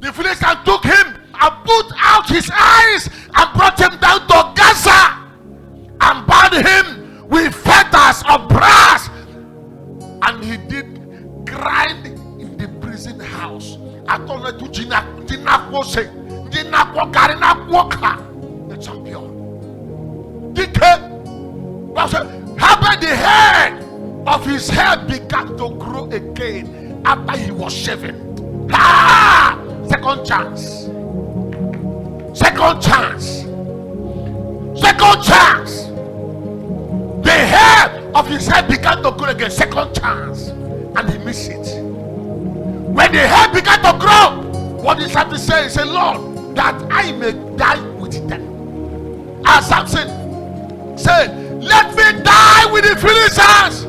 The Philistines took him and put out his eyes and brought him down to Gaza and bound him with fetters of brass. And he did grind in the prison house. The champion. How the head of his head began to grow again after he was shaven. Second chance. Second chance. Second chance. The hair of his head began to grow again. Second chance. And he missed it. When the hair began to grow, what he had to say is, Lord, that I may die with them. As Samson said, let me die with the Philistines.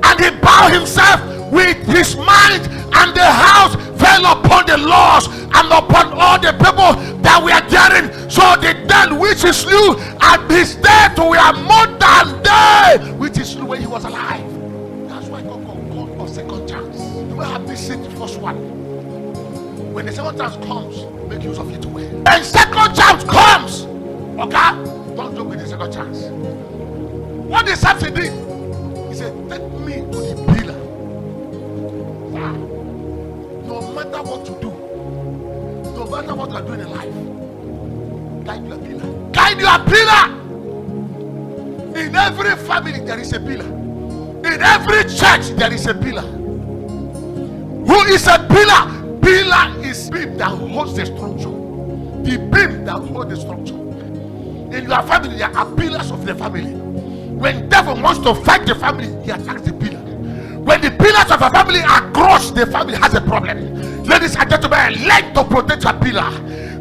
And he bowed himself with his mind, and the house fell upon the laws and upon all the people that were daring. So the dead which he slew at his death were more than they which he slew when he was alive. That's why God for second chance. You will have this the first one. When the second chance comes, make use of it well. When second chance comes, okay, don't joke with the second chance. What did Samson do? He said, take me to the pillar. No matter what you do, no matter what you are doing in life, guide your pillar. Guide your pillar. In every family there is a pillar. In every church there is a pillar. Who is a pillar? Pillar is beam that holds the structure. The beam that holds the structure. In your family there are pillars of the family. When devil wants to fight the family, he attacks the pillar. When the pillars of a family are crushed, the family has a problem. Ladies and gentlemen, learn to protect your pillar.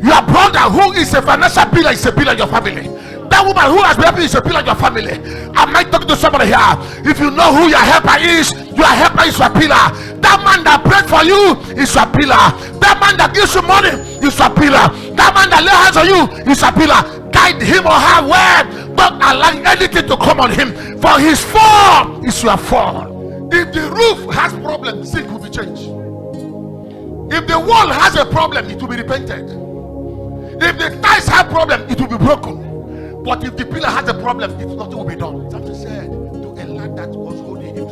Your brother who is a financial pillar is a pillar in your family. That woman who has been helping is a pillar in your family. Am I talking to somebody here? If you know who your helper is your pillar. That man that prayed for you is your pillar. That man that gives you money is your pillar. That man that lays hands on you is your pillar. Guide him or her well. Don't allow anything to come on him. For his fall is your fall. If the roof has problems, it will be changed. If the wall has a problem, it will be repainted. If the ties have problem, it will be broken. But if the pillar has a problem, nothing will be done. Something said to a lad that was holding him,